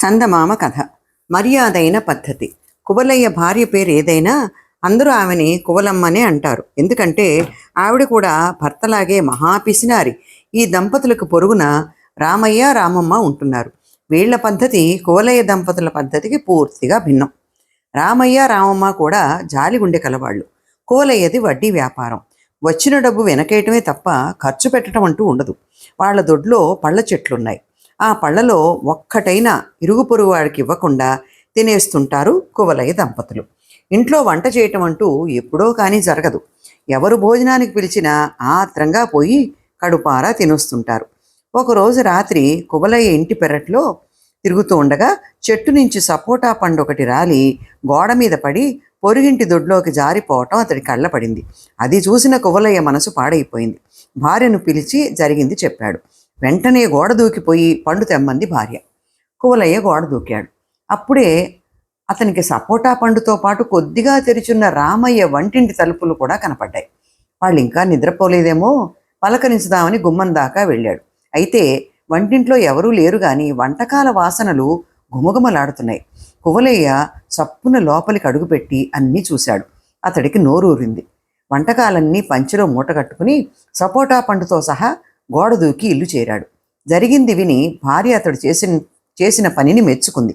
చందమామ కథ. మర్యాదైన పద్ధతి. కువలయ్య భార్య పేరు ఏదైనా అందరూ ఆమెని కువలమ్మనే అంటారు. ఎందుకంటే ఆవిడ కూడా భర్తలాగే మహాపిసినారి. ఈ దంపతులకు పొరుగున రామయ్య రామమ్మ ఉంటున్నారు. వీళ్ల పద్ధతి కువలయ్య దంపతుల పద్ధతికి పూర్తిగా భిన్నం. రామయ్య రామమ్మ కూడా జాలిగుండె కలవాళ్ళు. కువలయ్యది వడ్డీ వ్యాపారం. వచ్చిన డబ్బు వెనకేయటమే తప్ప ఖర్చు పెట్టడం అంటూ ఉండదు. వాళ్ళ దొడ్లో పళ్ళ చెట్లున్నాయి. ఆ పళ్ళలో ఒక్కటైనా ఇరుగు పొరుగు వాడికి ఇవ్వకుండా తినేస్తుంటారు కువలయ్య దంపతులు. ఇంట్లో వంట చేయటం అంటూ ఎప్పుడో కానీ జరగదు. ఎవరు భోజనానికి పిలిచినా ఆత్రంగా పోయి కడుపారా తినొస్తుంటారు. ఒకరోజు రాత్రి కువలయ్య ఇంటి పెరట్లో తిరుగుతూ ఉండగా చెట్టు నుంచి సపోటా పండు ఒకటి రాలి గోడ మీద పడి పొరుగింటి దొడ్లోకి జారిపోవటం అతడి కళ్ళ పడింది. అది చూసిన కువలయ్య మనసు పాడైపోయింది. భార్యను పిలిచి జరిగింది చెప్పాడు. వెంటనే గోడ దూకిపోయి పండు తెమ్మంది భార్య. కువలయ్య గోడ దూకాడు. అప్పుడే అతనికి సపోటా పండుతో పాటు కొద్దిగా తెరిచున్న రామయ్య వంటింటి తలుపులు కూడా కనపడ్డాయి. వాళ్ళు ఇంకా నిద్రపోలేదేమో పలకరించుదామని గుమ్మం దాకా వెళ్ళాడు. అయితే వంటింట్లో ఎవరూ లేరు గాని వంటకాల వాసనలు గుమగుమలాడుతున్నాయి. కువలయ్య చప్పున లోపలికి అడుగుపెట్టి అన్నీ చూశాడు. అతడికి నోరూరింది. వంటకాలన్నీ పంచెలో మూటగట్టుకుని సపోటా పండుతో సహా గోడ దూకి ఇల్లు చేరాడు. జరిగింది విని భార్య అతడు చేసిన పనిని మెచ్చుకుంది.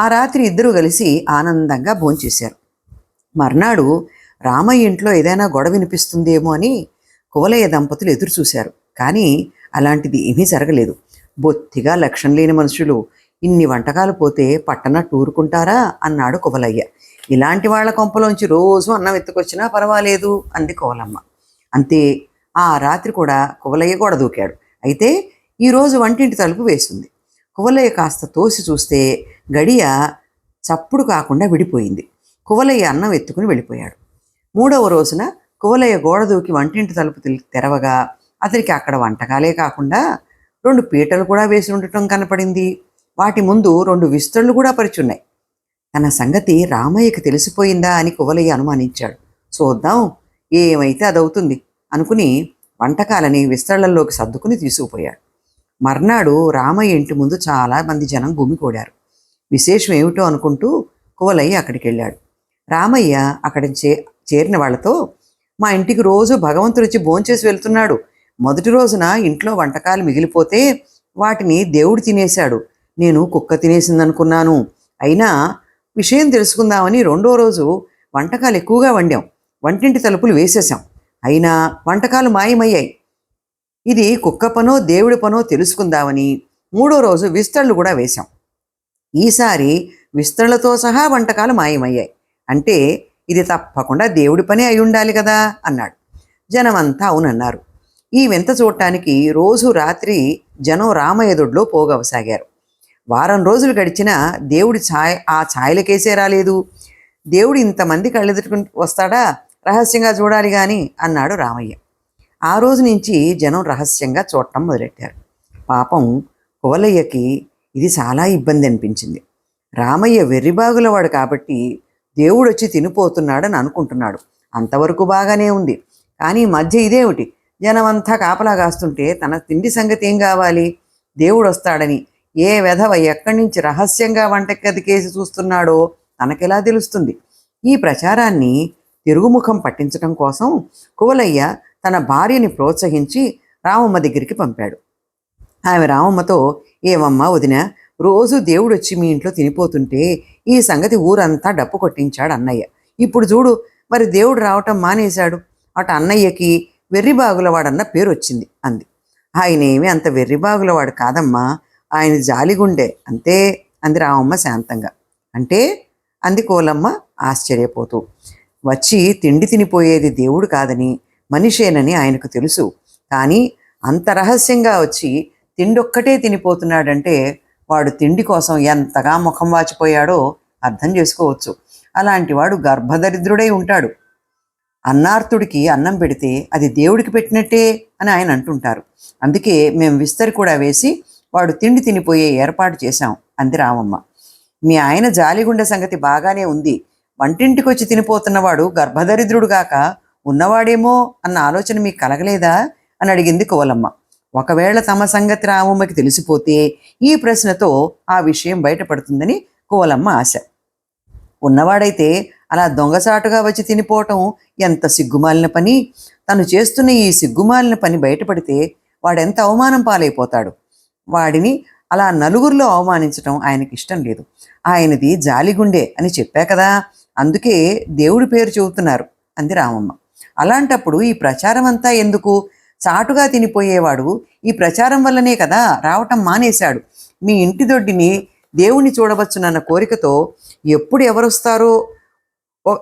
ఆ రాత్రి ఇద్దరూ కలిసి ఆనందంగా భోంచేశారు. మర్నాడు రామయ్య ఇంట్లో ఏదైనా గొడవ వినిపిస్తుందేమో అని కువలయ్య దంపతులు ఎదురు చూశారు. కానీ అలాంటిది ఏమీ జరగలేదు. బొత్తిగా లక్షణం లేని మనుషులు ఇన్ని వంటకాలు పోతే పట్టనట్టు ఊరుకుంటారా అన్నాడు కువలయ్య. ఇలాంటి వాళ్ల కొంపలోంచి రోజు అన్నం ఎత్తుకొచ్చినా పర్వాలేదు అంది కువలమ్మ. అంతే. ఆ రాత్రి కూడా కువలయ్య గోడ దూకాడు. అయితే ఈరోజు వంటింటి తలుపు వేసింది. కువలయ్య కాస్త తోసి చూస్తే గడియ చప్పుడు కాకుండా విడిపోయింది. కువలయ్య అన్నం ఎత్తుకుని వెళ్ళిపోయాడు. మూడవ రోజున కువలయ్య గోడ దూకి వంటింటి తలుపు తెరవగా అతనికి అక్కడ వంటకాలే కాకుండా 2 పీటలు కూడా వేసి ఉండటం కనపడింది. వాటి ముందు 2 విస్తళ్ళు కూడా పరిచున్నాయి. తన సంగతి రామయ్యకి తెలిసిపోయిందా అని కువలయ్య అనుమానించాడు. చూద్దాం, ఏమైతే అదవుతుంది అనుకుని వంటకాలని విస్తళ్లలోకి సర్దుకుని తీసుకుపోయాడు. మర్నాడు రామయ్య ఇంటి ముందు చాలా మంది జనం గుమికూడారు. విశేషం ఏమిటో అనుకుంటూ కువలయ్య అక్కడికి వెళ్ళాడు. రామయ్య అక్కడ చేరిన వాళ్లతో, మా ఇంటికి రోజు భగవంతుడిచ్చి భోంచేసి వెళ్తున్నాడు. మొదటి రోజున ఇంట్లో వంటకాలు మిగిలిపోతే వాటిని దేవుడు తినేశాడు. నేను కుక్క తినేసిందనుకున్నాను. అయినా విషయం తెలుసుకుందామని 2వ రోజు వంటకాలు ఎక్కువగా వండాం. వంటింటి తలుపులు వేసేశాం. అయినా వంటకాలు మాయమయ్యాయి. ఇది కుక్క పనో దేవుడి పనో తెలుసుకుందామని 3వ రోజు విస్తళ్ళు కూడా వేశాం. ఈసారి విస్తళ్లతో సహా వంటకాలు మాయమయ్యాయి. అంటే ఇది తప్పకుండా దేవుడి పనే అయి ఉండాలి కదా అన్నాడు. జనమంతా అవునన్నారు. ఈ వింత చూడటానికి రోజు రాత్రి జనం రామయ్య దొడ్లో పోగవసాగారు. వారం రోజులు గడిచినా దేవుడి ఆ ఛాయలకేసే రాలేదు. దేవుడు ఇంతమంది కళ్ళెదుటికి వస్తాడా, రహస్యంగా చూడాలి గాని అన్నాడు రామయ్య. ఆ రోజు నుంచి జనం రహస్యంగా చూడటం మొదలెట్టారు. పాపం కువలయ్యకి ఇది చాలా ఇబ్బంది అనిపించింది. రామయ్య వెర్రిబాగులవాడు కాబట్టి దేవుడు వచ్చి తినిపోతున్నాడని అనుకుంటున్నాడు. అంతవరకు బాగానే ఉంది. కానీ మధ్య ఇదేమిటి, జనమంతా కాపలా కాస్తుంటే తన తిండి సంగతి ఏం కావాలి? దేవుడు వస్తాడని ఏ వెధవ ఎక్కడి నుంచి రహస్యంగా వంటగదికేసి చూస్తున్నాడో తనకెలా తెలుస్తుంది? ఈ ప్రచారాన్ని తిరుగుముఖం పట్టించడం కోసం కువలయ్య తన భార్యని ప్రోత్సహించి రామమ్మ దగ్గరికి పంపాడు. ఆమె రామమ్మతో, ఏమమ్మా వదిన, రోజు దేవుడు వచ్చి మీ ఇంట్లో తినిపోతుంటే ఈ సంగతి ఊరంతా డప్పు కొట్టించాడు అన్నయ్య. ఇప్పుడు చూడు, మరి దేవుడు రావటం మానేశాడు. అటు అన్నయ్యకి వెర్రిబాగులవాడన్న పేరు వచ్చింది అంది. ఆయనేమి అంత వెర్రిబాగులవాడు కాదమ్మా, ఆయన జాలిగుండే అంతే అంది రామమ్మ శాంతంగా. అంటే అంది కోలమ్మ ఆశ్చర్యపోతూ. వచ్చి తిండి తినిపోయేది దేవుడు కాదని మనిషేనని ఆయనకు తెలుసు. కానీ అంత రహస్యంగా వచ్చి తిండొక్కటే తినిపోతున్నాడంటే వాడు తిండి కోసం ఎంతగా ముఖం వాచిపోయాడో అర్థం చేసుకోవచ్చు. అలాంటి వాడు గర్భదరిద్రుడై ఉంటాడు. అన్నార్తుడికి అన్నం పెడితే అది దేవుడికి పెట్టినట్టే అని ఆయన అంటుంటారు. అందుకే మేము విస్తరి కూడా వేసి వాడు తిండి తినిపోయే ఏర్పాటు చేశాం అంది రామమ్మ. మీ ఆయన జాలిగుండె సంగతి బాగానే ఉంది. వంటింటికి వచ్చి తినిపోతున్నవాడు గర్భదరిద్రుడుగాక ఉన్నవాడేమో అన్న ఆలోచన మీకు కలగలేదా అని అడిగింది కువలమ్మ. ఒకవేళ తమ సంగతి రామమ్మకి తెలిసిపోతే ఈ ప్రశ్నతో ఆ విషయం బయటపడుతుందని కువలమ్మ ఆశ. ఉన్నవాడైతే అలా దొంగసాటుగా వచ్చి తినిపోవటం ఎంత సిగ్గుమాలిన పని. తను చేస్తున్న ఈ సిగ్గుమాలిన పని బయటపడితే వాడెంత అవమానం పాలైపోతాడు. వాడిని అలా నలుగురిలో అవమానించటం ఆయనకి ఇష్టం లేదు. ఆయనది జాలిగుండె అని చెప్పా కదా, అందుకే దేవుడి పేరు చెబుతున్నారు అంది రామమ్మ. అలాంటప్పుడు ఈ ప్రచారం అంతా ఎందుకు? చాటుగా తినిపోయేవాడు ఈ ప్రచారం వల్లనే కదా రావటం మానేశాడు. మీ ఇంటి దొడ్డిని దేవుణ్ణి చూడవచ్చునన్న కోరికతో ఎప్పుడు ఎవరొస్తారో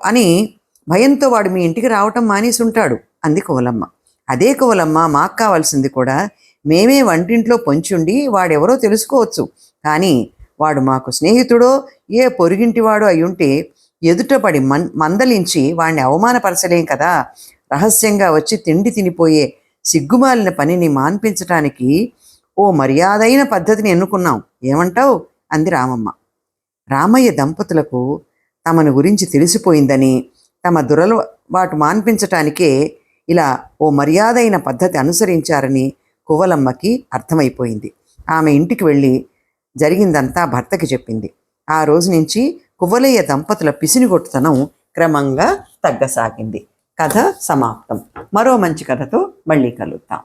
అని భయంతో వాడు మీ ఇంటికి రావటం మానేసి ఉంటాడు అంది కువలమ్మ. అదే కువలమ్మ, మాకు కావాల్సింది కూడా మేమే వంటింట్లో పొంచుండి వాడెవరో తెలుసుకోవచ్చు, కానీ వాడు మాకు స్నేహితుడో ఏ పొరుగింటివాడో అయ్యుంటే ఎదుటపడి మందలించి వాడిని అవమానపరచలేం కదా. రహస్యంగా వచ్చి తిండి తినిపోయే సిగ్గుమాలిన పనిని మాన్పించటానికి ఓ మర్యాదైన పద్ధతిని ఎన్నుకున్నాం, ఏమంటావు అంది రామమ్మ. రామయ్య దంపతులకు తమను గురించి తెలిసిపోయిందని, తమ దురలవాటు మాన్పించటానికే ఇలా ఓ మర్యాదైన పద్ధతి అనుసరించారని కువలమ్మకి అర్థమైపోయింది. ఆమె ఇంటికి వెళ్ళి జరిగిందంతా భర్తకి చెప్పింది. ఆ రోజు నుంచి కువలయ్య దంపతుల పిసినిగొట్టుతనం క్రమంగా తగ్గసాగింది. కథ సమాప్తం. మరో మంచి కథతో మళ్ళీ కలుద్దాం.